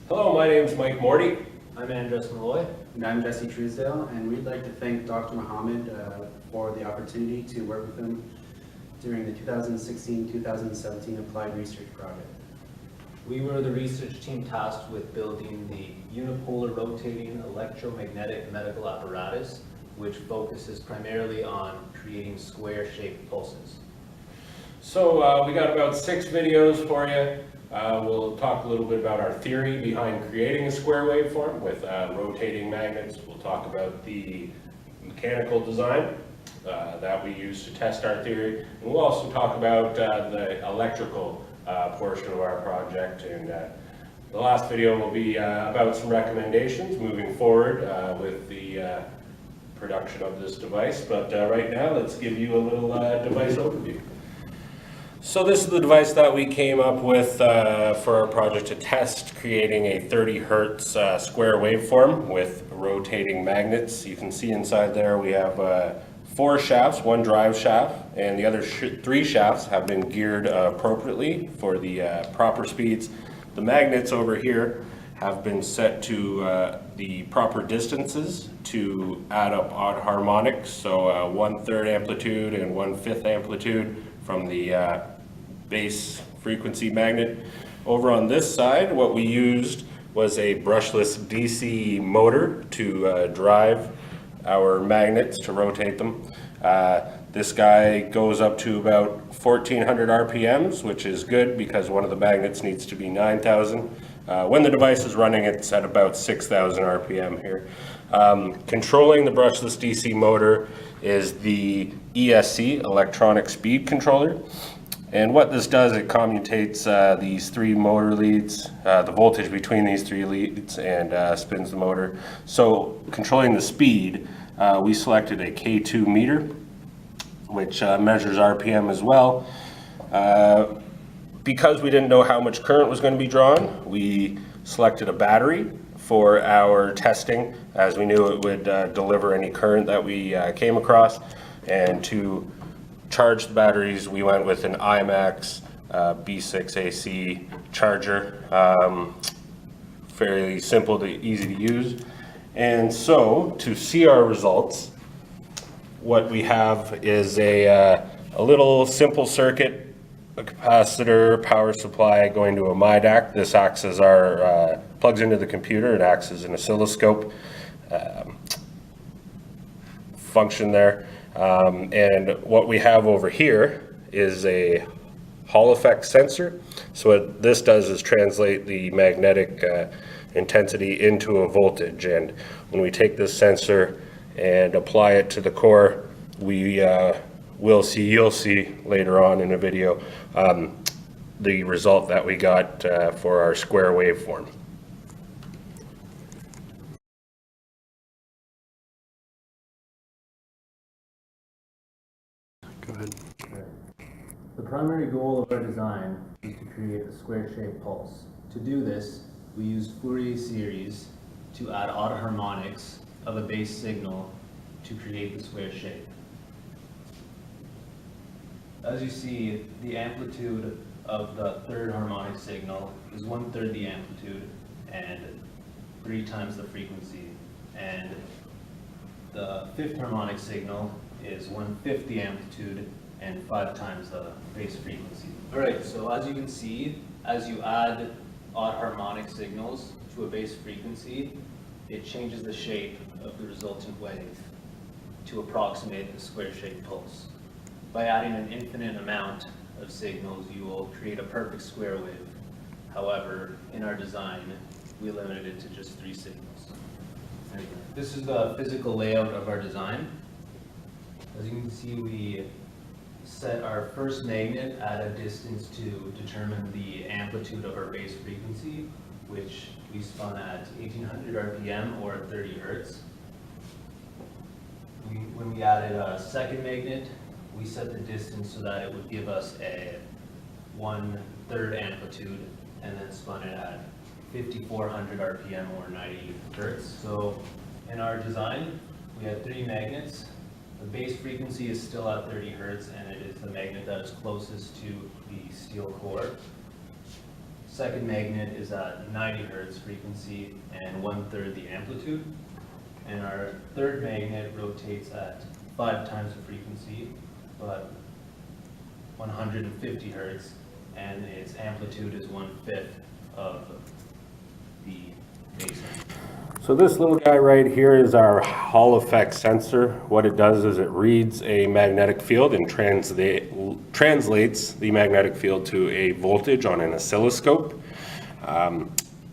Hello, my name is Mike Morty. I'm Andres Malloy. And I'm Jesse Truesdale, and we'd like to thank Dr. Mohammed for the opportunity to work with him during the 2016-2017 Applied Research Project. We were the research team tasked with building the unipolar rotating electromagnetic medical apparatus, which focuses primarily on creating square-shaped pulses. So we got about 6 videos for you. We'll talk a little bit about our theory behind creating a square waveform with rotating magnets. We'll talk about the mechanical design that we use to test our theory. And we'll also talk about the electrical portion of our project. And the last video will be about some recommendations moving forward with the production of this device. But right now, let's give you a little device overview. So this is the device that we came up with for our project to test creating a 30 hertz square waveform with rotating magnets. You can see inside there we have 4 shafts, 1 drive shaft, and the other 3 shafts have been geared appropriately for the proper speeds. The magnets over here have been set to the proper distances to add up odd harmonics, so 1/3 amplitude and 1/5 amplitude from the base frequency magnet. Over on this side, what we used was a brushless DC motor to drive our magnets to rotate them. This guy goes up to about 1400 RPMs, which is good because one of the magnets needs to be 9000. When the device is running, it's at about 6000 RPM here. Controlling the brushless DC motor is the ESC, electronic speed controller. And what this does, it commutates these 3 motor leads, the voltage between these 3 leads, and spins the motor. So controlling the speed, we selected a K2 meter, which measures RPM as well. Because we didn't know how much current was going to be drawn, we selected a battery for our testing, as we knew it would deliver any current that we came across. And to charge the batteries, we went with an IMAX B6 AC charger. Fairly simple to easy to use. And so to see our results, what we have is a little simple circuit, a capacitor, power supply going to a MIDAC. This acts as our, plugs into the computer. It acts as an oscilloscope function there. And what we have over here is a Hall effect sensor. So what this does is translate the magnetic intensity into a voltage. And when we take this sensor and apply it to the core, we you'll see later on in a video the result that we got for our square waveform. Go ahead. The primary goal of our design is to create a square-shaped pulse. To do this, we used Fourier series to add odd harmonics of a base signal to create the square shape. As you see, the amplitude of the 3rd harmonic signal is 1/3 the amplitude and 3 times the frequency. And the 5th harmonic signal is 1/5 the amplitude and 5 times the base frequency. Alright, so as you can see, as you add odd harmonic signals to a base frequency, it changes the shape of the resultant wave to approximate the square-shaped pulse. By adding an infinite amount of signals, you will create a perfect square wave. However, in our design, we limited it to just 3 signals. This is the physical layout of our design. As you can see, we set our first magnet at a distance to determine the amplitude of our base frequency, which we spun at 1800 RPM or 30 hertz. When we added a second magnet, we set the distance so that it would give us a 1/3 amplitude and then spun it at 5400 RPM or 90 hertz. So in our design, we had 3 magnets. The base frequency is still at 30 hertz and it is the magnet that is closest to the steel core. second magnet is at 90 hertz frequency and 1/3 the amplitude. And our third magnet rotates at 5 times the frequency, but 150 hertz, and its amplitude is 1/5 of the baseline. So this little guy right here is our Hall effect sensor. What it does is it reads a magnetic field and translates the magnetic field to a voltage on an oscilloscope.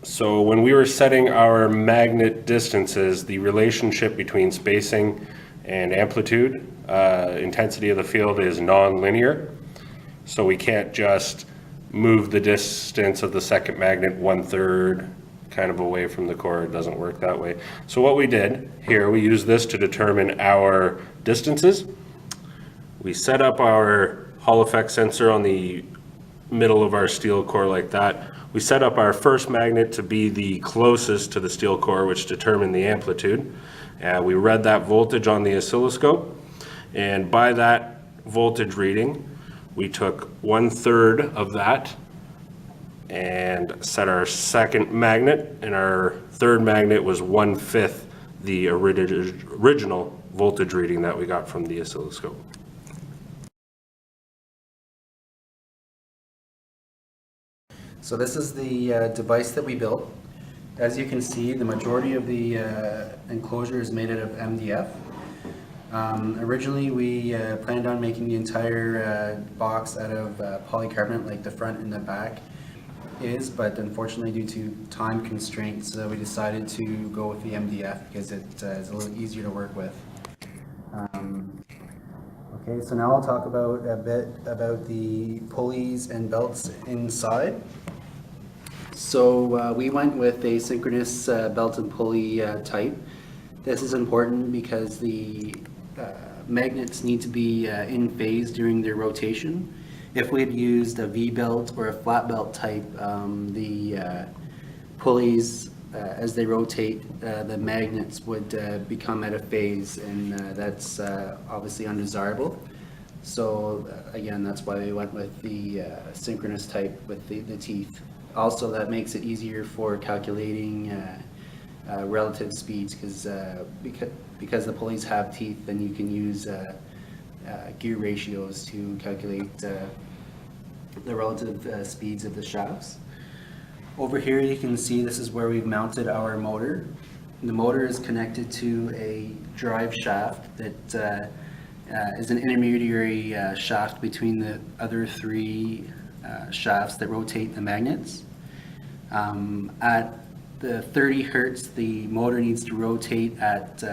So when we were setting our magnet distances, the relationship between spacing and amplitude, intensity of the field is non-linear. So we can't just move the distance of the second magnet 1/3 kind of away from the core. It doesn't work that way. So what we did here, we use this to determine our distances. We set up our Hall effect sensor on the middle of our steel core like that. We set up our first magnet to be the closest to the steel core, which determined the amplitude. We read that voltage on the oscilloscope, and by that voltage reading, we took 1/3 of that and set our second magnet, and our third magnet was 1/5 the original voltage reading that we got from the oscilloscope. So this is the device that we built. As you can see, the majority of the enclosure is made out of MDF. Originally, we planned on making the entire box out of polycarbonate like the front and the back is, but unfortunately due to time constraints, we decided to go with the MDF because it is a little easier to work with. Okay, so now I'll talk about a bit about the pulleys and belts inside. So we went with a synchronous belt and pulley type. This is important because the magnets need to be in phase during their rotation. If we had used a V-belt or a flat belt type, the pulleys, as they rotate, the magnets would become out of phase, and that's obviously undesirable. So again, that's why we went with the synchronous type with the teeth. Also, that makes it easier for calculating relative speeds because the pulleys have teeth, then you can use gear ratios to calculate the relative speeds of the shafts. Over here you can see this is where we've mounted our motor. The motor is connected to a drive shaft that is an intermediary shaft between the other three shafts that rotate the magnets. At the 30 hertz, the motor needs to rotate at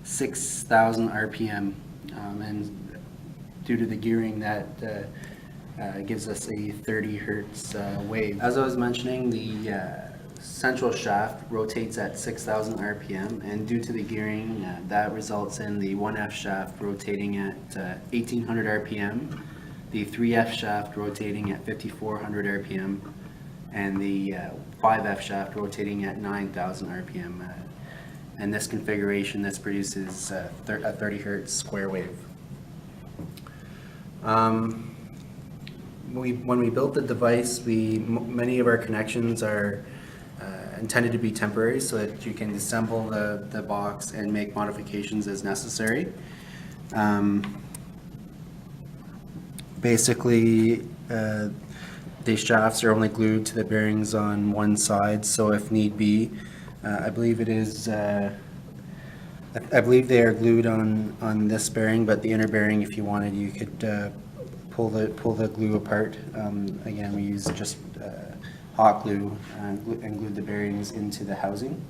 6,000 RPM, and due to the gearing that gives us a 30 hertz wave. As I was mentioning, the central shaft rotates at 6,000 RPM, and due to the gearing, that results in the 1F shaft rotating at 1,800 RPM, the 3F shaft rotating at 5,400 RPM, and the 5F shaft rotating at 9,000 RPM. And this configuration, this produces a 30 hertz square wave. When we built the device, many of our connections are intended to be temporary so that you can disassemble the box and make modifications as necessary. Basically, the shafts are only glued to the bearings on one side, so if need be, I believe it is, I believe they are glued on this bearing, but the inner bearing, if you wanted, you could pull the glue apart. Again, we use just hot glue and glued the bearings into the housing.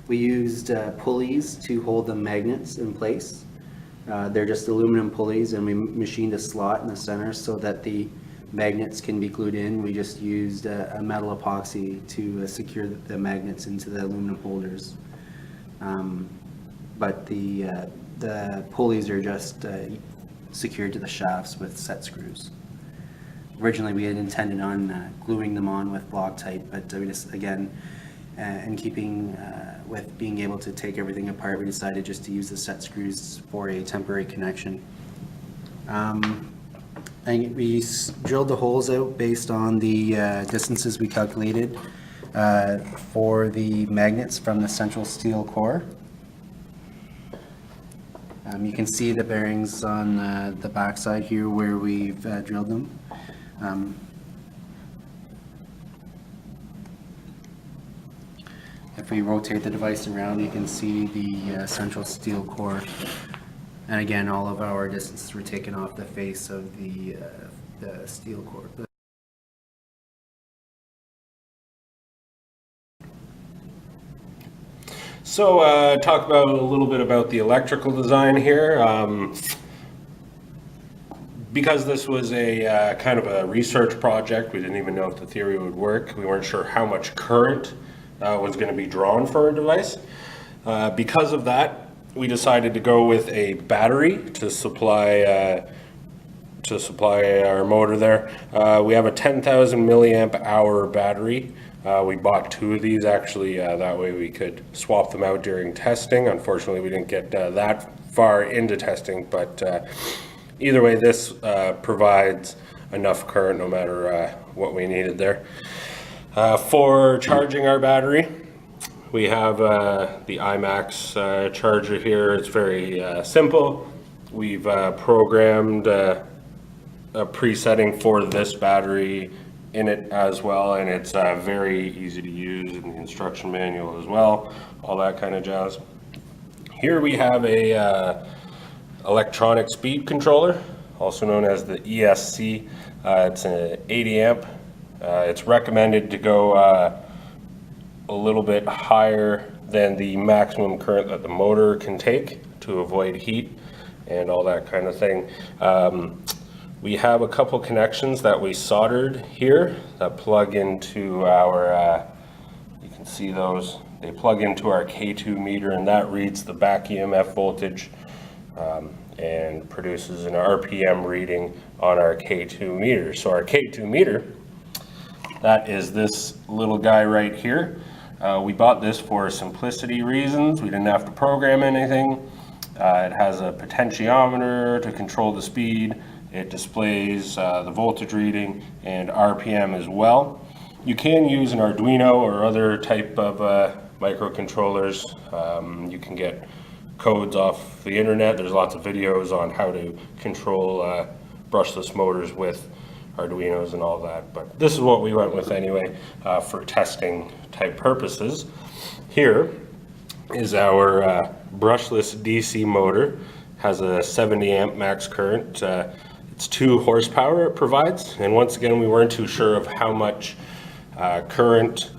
We used pulleys to hold the magnets in place. They're just aluminum pulleys, and we machined a slot in the center so that the magnets can be glued in. We just used a metal epoxy to secure the magnets into the aluminum holders. But the pulleys are just secured to the shafts with set screws. Originally, we had intended on gluing them on with Loctite, but we just, again, in keeping with being able to take everything apart, we decided just to use the set screws for a temporary connection. And we drilled the holes out based on the distances we calculated for the magnets from the central steel core. You can see the bearings on the back side here where we've drilled them. If we rotate the device around, you can see the central steel core. And again, all of our distances were taken off the face of the steel core. So talk about a little bit about the electrical design here. Because this was a kind of a research project, we didn't even know if the theory would work. We weren't sure how much current was going to be drawn for our device. Because of that, we decided to go with a battery to supply our motor there. We have a 10,000 milliamp hour battery. We bought 2 of these actually, that way we could swap them out during testing. Unfortunately, we didn't get that far into testing, but either way, this provides enough current no matter what we needed there. For charging our battery, we have the IMAX charger here. It's very simple. We've programmed a presetting for this battery in it as well, and it's very easy to use in the instruction manual as well, all that kind of jazz. Here we have a electronic speed controller, also known as the ESC. It's an 80 amp. It's recommended to go a little bit higher than the maximum current that the motor can take to avoid heat and all that kind of thing. We have a couple connections that we soldered here that plug into our, you can see those, they plug into our K2 meter, and that reads the back EMF voltage and produces an RPM reading on our K2 meter. So our K2 meter, that is this little guy right here. We bought this for simplicity reasons. We didn't have to program anything. It has a potentiometer to control the speed. It displays the voltage reading and RPM as well. You can use an Arduino or other type of microcontrollers. You can get codes off the internet. There's lots of videos on how to control brushless motors with Arduinos and all that, but this is what we went with anyway for testing type purposes. Here is our brushless DC motor. Has a 70 amp max current. It's 2 horsepower it provides, and once again we weren't too sure of how much current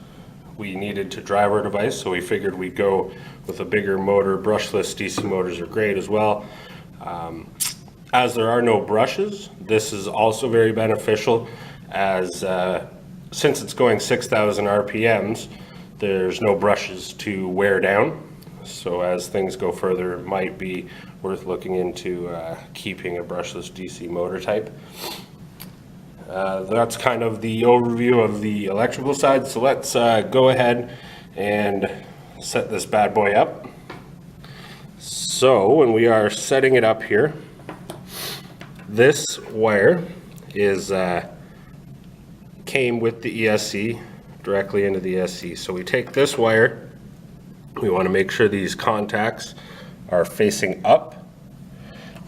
we needed to drive our device, so we figured we'd go with a bigger motor. Brushless DC motors are great as well. As there are no brushes, this is also very beneficial, as since it's going 6,000 RPMs, there's no brushes to wear down. So as things go further, it might be worth looking into keeping a brushless DC motor type. That's kind of the overview of the electrical side. So let's go ahead and set this bad boy up. So when we are setting it up here, this wire is came with the ESC directly into the ESC. So we take this wire, we want to make sure these contacts are facing up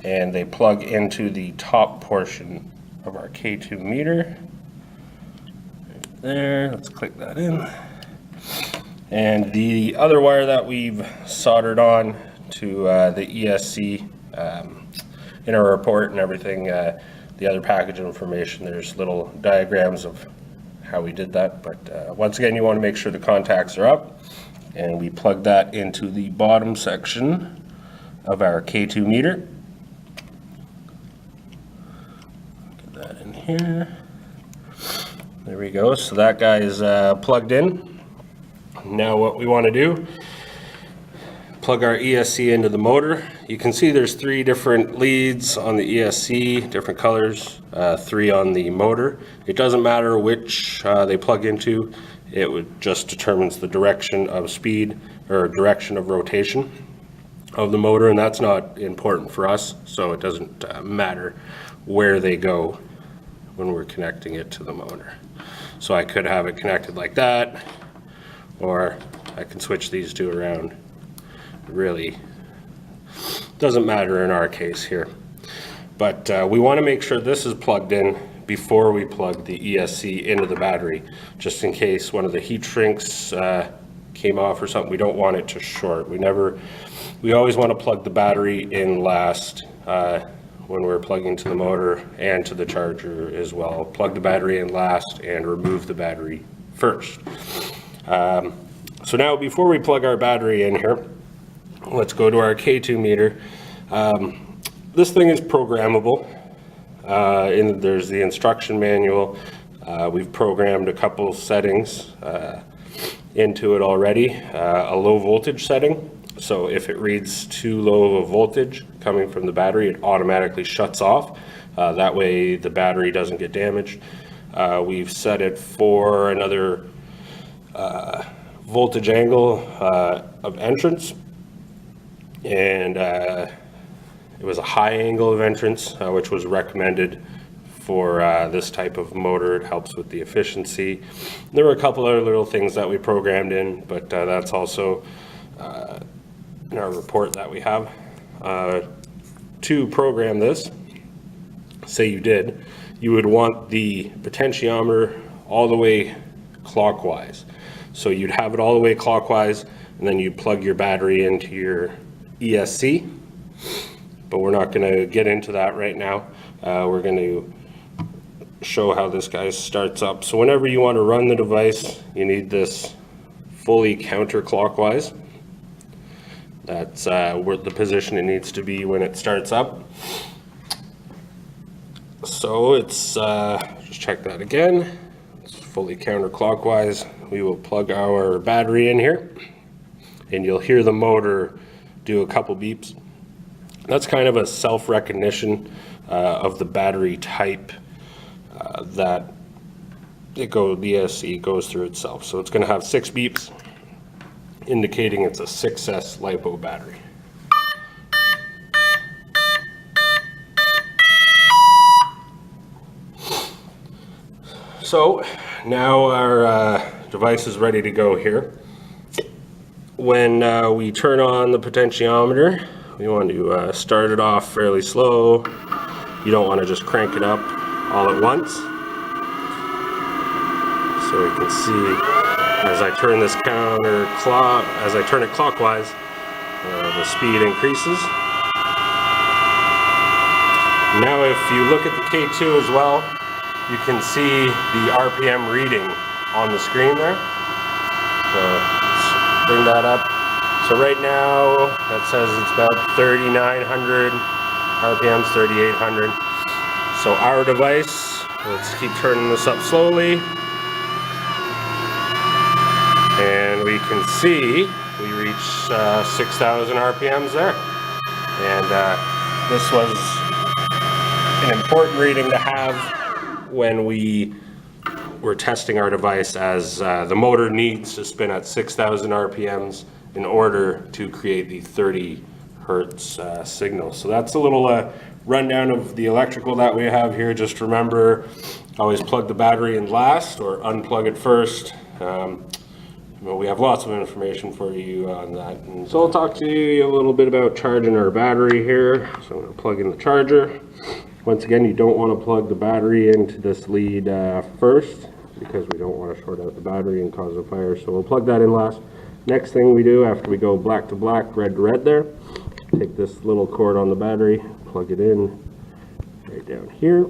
and they plug into the top portion of our K2 meter. Right there, let's click that in. And the other wire that we've soldered on to the ESC, in our report and everything, the other package information, there's little diagrams of how we did that, but once again you want to make sure the contacts are up, and we plug that into the bottom section of our K2 meter. Get that in here. There we go. So that guy is plugged in. Now what we want to do, plug our ESC into the motor. You can see there's 3 different leads on the ESC, different colors, 3 on the motor. It doesn't matter which they plug into. It would just determines the direction of speed or direction of rotation of the motor, and that's not important for us, so it doesn't matter where they go when we're connecting it to the motor. So I could have it connected like that, or I can switch these two around. It really doesn't matter in our case here. But we want to make sure this is plugged in before we plug the ESC into the battery, just in case one of the heat shrinks came off or something. We don't want it to short. We always want to plug the battery in last when we're plugging to the motor and to the charger as well. Plug the battery in last and remove the battery first. So now before we plug our battery in here, let's go to our K2 meter. This thing is programmable. There's the instruction manual. We've programmed a couple settings into it already. A low voltage setting. So if it reads too low of a voltage coming from the battery, it automatically shuts off. That way the battery doesn't get damaged. We've set it for another voltage angle of entrance. And it was a high angle of entrance, which was recommended for this type of motor. It helps with the efficiency. There were a couple other little things that we programmed in, but that's also in our report that we have. To program this, say you did, you would want the potentiometer all the way clockwise. So you'd have it all the way clockwise, and then you'd plug your battery into your ESC. But we're not going to get into that right now. We're going to show how this guy starts up. So whenever you want to run the device, you need this fully counterclockwise. That's where the position it needs to be when it starts up. So it's, just check that again. It's fully counterclockwise. We will plug our battery in here, and you'll hear the motor do a couple beeps. That's kind of a self-recognition of the battery type that the ESC goes through itself. So it's going to have 6 beeps, indicating it's a 6S LiPo battery. So now our device is ready to go here. When we turn on the potentiometer, we want to start it off fairly slow. You don't want to just crank it up all at once. So you can see as I turn this as I turn it clockwise, the speed increases. Now if you look at the K2 as well, you can see the RPM reading on the screen there. So let's bring that up. So right now, that says it's about 3,900 RPMs, 3,800. So our device, let's keep turning this up slowly. And we can see we reach 6,000 RPMs there. And this was an important reading to have when we were testing our device, as the motor needs to spin at 6,000 RPMs in order to create the 30 hertz signal. So that's a little rundown of the electrical that we have here. Just remember, always plug the battery in last or unplug it first. Well, we have lots of information for you on that. And so I'll talk to you a little bit about charging our battery here. So I'm going to plug in the charger. Once again, you don't want to plug the battery into this lead first, because we don't want to short out the battery and cause a fire. So we'll plug that in last. Next thing we do after we go black to black, red to red there, take this little cord on the battery, plug it in right down here.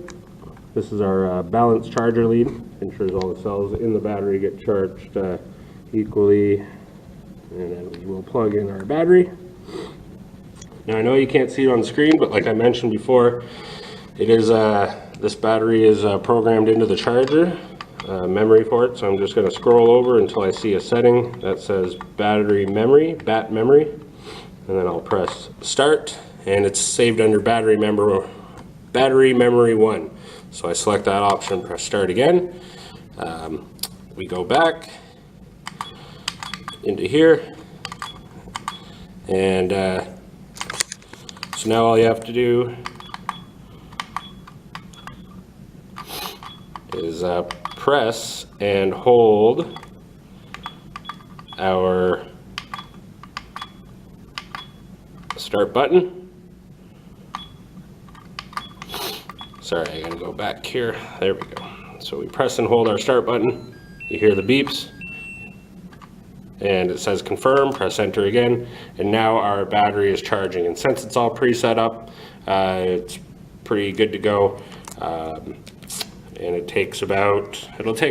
This is our balanced charger lead. Ensures all the cells in the battery get charged equally. And then we will plug in our battery. Now I know you can't see it on the screen, but like I mentioned before, it is this battery is programmed into the charger. Memory for it, so I'm just going to scroll over until I see a setting that says battery memory, BAT memory, and then I'll press start, and it's saved under battery memory 1. So I select that option, press start again. We go back into here, and so now all you have to do is press and hold our start button. Sorry, I gotta go back here. There we go. So we press and hold our start button. You hear the beeps. And it says confirm, press enter again, and now our battery is charging. And since it's all pre-set up, it's pretty good to go. And it'll take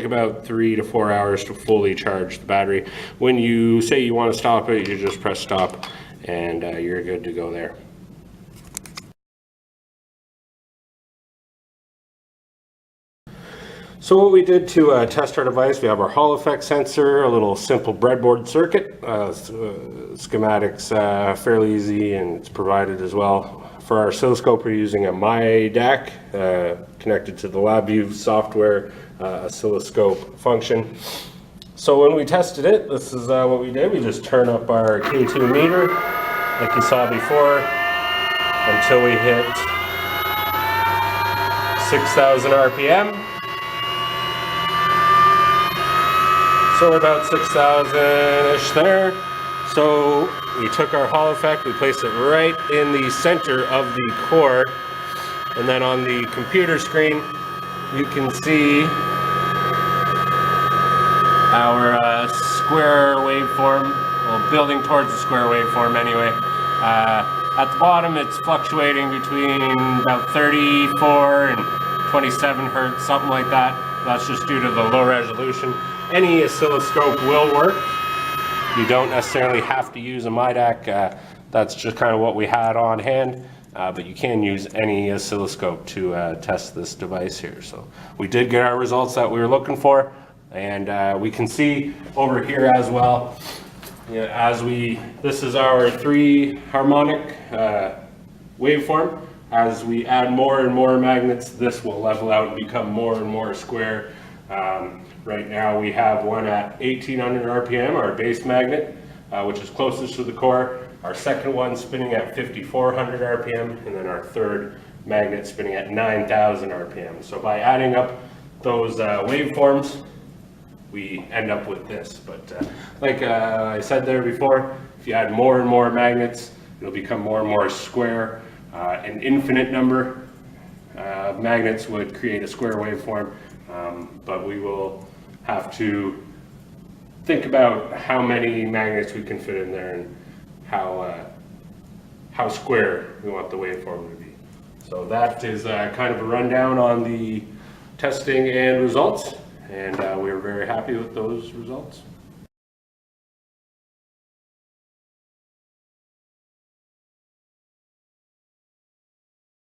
about 3 to 4 hours to fully charge the battery. When you say you want to stop it, you just press stop, and you're good to go there. So what we did to test our device, we have our Hall effect sensor, a little simple breadboard circuit. Schematics fairly easy, and it's provided as well. For our oscilloscope, we're using a MyDAC connected to the LabVIEW software oscilloscope function. So when we tested it, this is what we did. We just turn up our K2 meter, like you saw before, until we hit 6,000 RPM. So we're about 6,000-ish there. So we took our Hall effect, we placed it right in the center of the core, and then on the computer screen, you can see our square waveform, well, building towards the square waveform anyway. At the bottom, it's fluctuating between about 34 and 27 hertz, something like that. That's just due to the low resolution. Any oscilloscope will work. You don't necessarily have to use a MyDAC. That's just kind of what we had on hand, but you can use any oscilloscope to test this device here. So we did get our results that we were looking for, and we can see over here as well, you know, this is our 3 harmonic waveform. As we add more and more magnets, this will level out and become more and more square. Right now we have one at 1800 RPM, our base magnet, which is closest to the core. Our second one spinning at 5400 RPM, and then our third magnet spinning at 9000 RPM. So by adding up those waveforms, we end up with this. But like I said there before, if you add more and more magnets, it'll become more and more square. An infinite number of magnets would create a square waveform, but we will have to think about how many magnets we can fit in there and how square we want the waveform to be. So that is kind of a rundown on the testing and results, and we are very happy with those results.